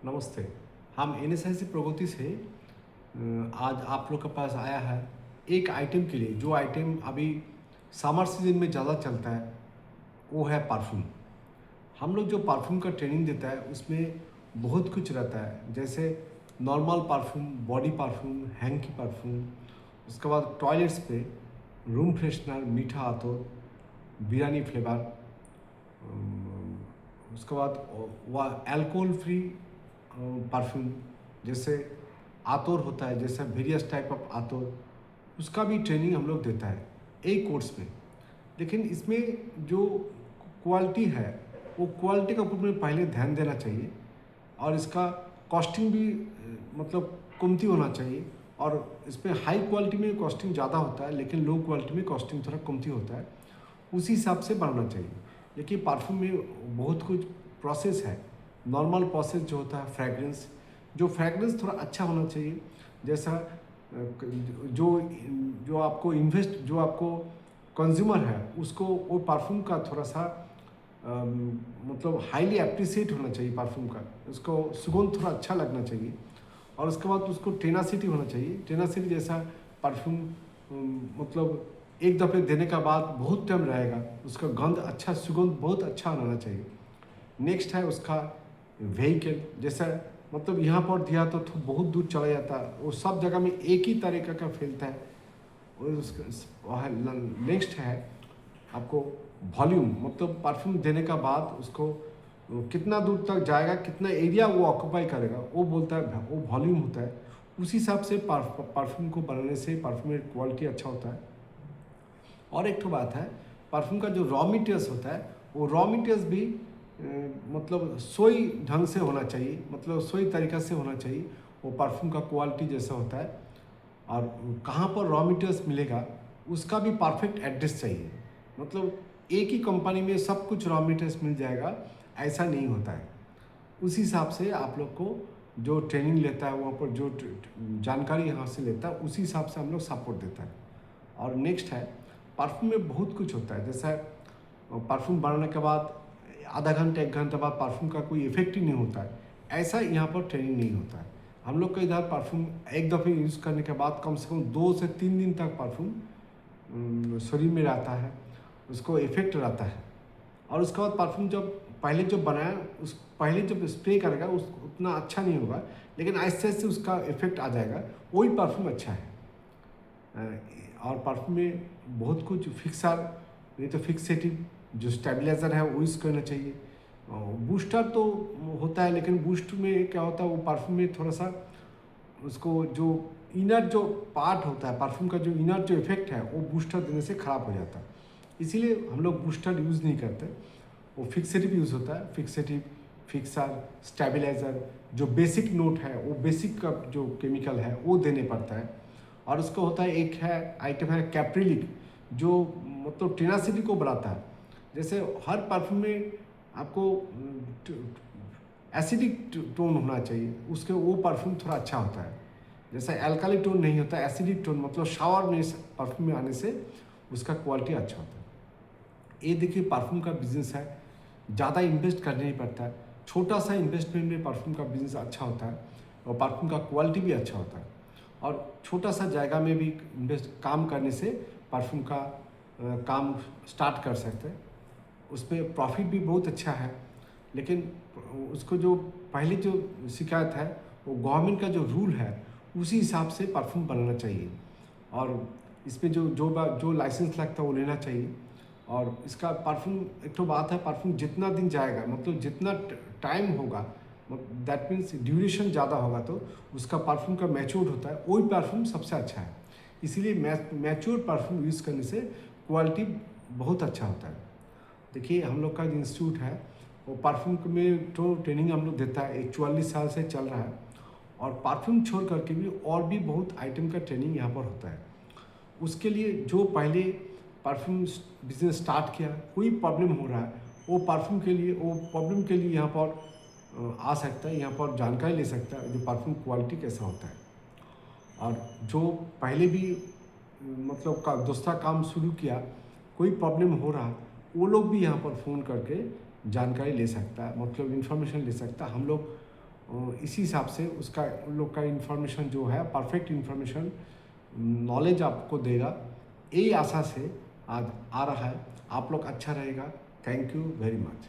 नमस्ते। हम एनएसआईसी प्रगति से आज आप लोग के पास आया है एक आइटम के लिए, जो आइटम अभी समर सीजन में ज़्यादा चलता है, वो है परफ्यूम। हम लोग जो परफ्यूम का ट्रेनिंग देता है उसमें बहुत कुछ रहता है, जैसे normal perfume, body perfume, hanky perfume, उसके बाद टॉयलेट्स पे रूम फ्रेशनर, मीठा आतोर, बिरयानी फ्लेवर, उसके बाद वह अल्कोहल फ्री परफ्यूम, जैसे आतोर होता है, जैसे वेरियस टाइप ऑफ आतोर, उसका भी ट्रेनिंग हम लोग देता है एक कोर्स में। लेकिन इसमें जो क्वालिटी है, वो क्वालिटी के ऊपर में पहले ध्यान देना चाहिए, और इसका कॉस्टिंग भी मतलब कीमती होना चाहिए। और इसमें हाई क्वालिटी में कॉस्टिंग ज़्यादा होता है, लेकिन लो क्वालिटी में कॉस्टिंग थोड़ा कीमती होता है, उसी हिसाब से बढ़ना चाहिए। देखिए, परफ्यूम में बहुत कुछ प्रोसेस है। नॉर्मल प्रोसेस जो होता है फ्रेगरेंस, जो फ्रेगरेंस थोड़ा अच्छा होना चाहिए, जैसा जो जो आपको इन्वेस्ट, जो आपको कंज्यूमर है, उसको वो परफ्यूम का थोड़ा सा मतलब हाईली अप्रिसिएट होना चाहिए परफ्यूम का, उसको सुगंध थोड़ा अच्छा लगना चाहिए। और उसके बाद उसको टेनासिटी होना चाहिए, टेनासिटी जैसा परफ्यूम मतलब एक दफ़े देने का बाद बहुत टाइम रहेगा, उसका गंध अच्छा, सुगंध बहुत अच्छा होना चाहिए। नेक्स्ट है उसका व्हीकल, जैसा मतलब यहाँ पर दिया तो बहुत दूर चला जाता है, वो सब जगह में एक ही तरीका का फैलता है। और उसका नेक्स्ट है आपको वॉल्यूम, मतलब परफ्यूम देने का बाद उसको कितना दूर तक जाएगा, कितना एरिया वो ऑक्यूपाई करेगा, वो बोलता है, वो वॉल्यूम होता है। उसी हिसाब से परफ्यूम को बनाने से परफ्यूम में क्वालिटी अच्छा होता है। और एक तो बात है, परफ्यूम का जो रॉ मटेरियल्स होता है, वो रॉ मटेरियल्स भी मतलब सोई ढंग से होना चाहिए, मतलब सोई तरीक़ा से होना चाहिए, वो परफ्यूम का क्वालिटी जैसा होता है। और कहाँ पर रॉ मटेरियल्स मिलेगा, उसका भी परफेक्ट एड्रेस चाहिए। मतलब एक ही कंपनी में सब कुछ रॉ मटेरियल्स मिल जाएगा, ऐसा नहीं होता है। उसी हिसाब से आप लोग को जो ट्रेनिंग लेता है, वहाँ पर जो जानकारी हासिल लेता है, उसी हिसाब से हम लोग सपोर्ट देता है। और नेक्स्ट है, परफ्यूम में बहुत कुछ होता है, जैसा परफ्यूम बनाने के बाद आधा घंटा 1 घंटा बाद परफ्यूम का कोई इफेक्ट ही नहीं होता है, ऐसा यहाँ पर ट्रेनिंग नहीं होता है। हम लोग का इधर परफ्यूम एक दफ़े यूज़ करने के बाद कम से कम 2 से 3 दिन तक परफ्यूम शरीर में रहता है, उसको इफेक्ट रहता है। और उसके बाद परफ्यूम जब पहले जब बनाया, उस पहले जब स्प्रे करेगा उस उतना अच्छा नहीं होगा, लेकिन आहिस्ते आहिस्ते उसका इफेक्ट आ जाएगा, वही परफ्यूम अच्छा है। और परफ्यूम में बहुत कुछ फिक्सर, नहीं तो फिक्सेटिव, जो स्टेबलाइज़र है वो यूज़ करना चाहिए। बूस्टर तो होता है, लेकिन बूस्ट में क्या होता है, वो परफ्यूम में थोड़ा सा उसको जो इनर जो पार्ट होता है, परफ्यूम का जो इनर जो इफेक्ट है, वो बूस्टर देने से ख़राब हो जाता है। इसीलिए हम लोग बूस्टर यूज़ नहीं करते, वो फिक्सेटिव यूज़ होता है। फिक्सेटिव, फिक्सर, स्टेबलाइज़र, जो बेसिक नोट है, वो बेसिक का जो केमिकल है वो देने पड़ता है। और उसको होता है, एक है आइटम है कैप्रिलिक, जो मतलब टेनासिटी को बढ़ाता है। जैसे हर परफ्यूम में आपको एसिडिक टोन होना चाहिए, उसके वो परफ्यूम थोड़ा अच्छा होता है। जैसे एल्काली टोन नहीं होता, एसिडिक टोन, मतलब शावर में परफ्यूम में आने से उसका क्वालिटी अच्छा होता है। ये देखिए, परफ्यूम का बिजनेस है, ज़्यादा इन्वेस्ट करना नहीं पड़ता है, छोटा सा इन्वेस्टमेंट में परफ्यूम का बिजनेस अच्छा होता है, और परफ्यूम का क्वालिटी भी अच्छा होता है। और छोटा सा जगह में भी इन्वेस्ट काम करने से परफ्यूम का काम स्टार्ट कर सकते हैं। उसमें प्रॉफिट भी बहुत अच्छा है। लेकिन उसको जो पहले जो शिकायत है, वो गवर्नमेंट का जो रूल है उसी हिसाब से परफ्यूम बनाना चाहिए। और इसमें जो लाइसेंस लगता है वो लेना चाहिए। और इसका परफ्यूम, एक तो बात है, परफ्यूम जितना दिन जाएगा, मतलब जितना टाइम होगा, दैट मीन्स ड्यूरेशन ज़्यादा होगा, तो उसका परफ्यूम का मैच्योर होता है, वही परफ्यूम सबसे अच्छा है। इसीलिए मैच्योर परफ्यूम यूज़ करने से क्वालिटी बहुत अच्छा होता है। देखिए, हम लोग का जो इंस्टीट्यूट है, वो परफ्यूम में तो ट्रेनिंग हम लोग देता है, 44 साल से चल रहा है। और परफ्यूम छोड़ करके भी और भी बहुत आइटम का ट्रेनिंग यहाँ पर होता है। उसके लिए जो पहले परफ्यूम बिजनेस स्टार्ट किया, कोई प्रॉब्लम हो रहा है, वो परफ्यूम के लिए, वो प्रॉब्लम के लिए यहाँ पर आ सकता है, यहाँ पर जानकारी ले सकता है, जो परफ्यूम क्वालिटी कैसा होता है। और जो पहले भी मतलब का दूसरा काम शुरू किया, कोई प्रॉब्लम हो रहा, वो लोग भी यहाँ पर फ़ोन करके जानकारी ले सकता है, मतलब इन्फॉर्मेशन ले सकता है। हम लोग इसी हिसाब से उसका उन लोग का इन्फॉर्मेशन जो है परफेक्ट इन्फॉर्मेशन नॉलेज आपको देगा, यही आशा से आज आ रहा है। आप लोग अच्छा रहेगा। Thank you very much.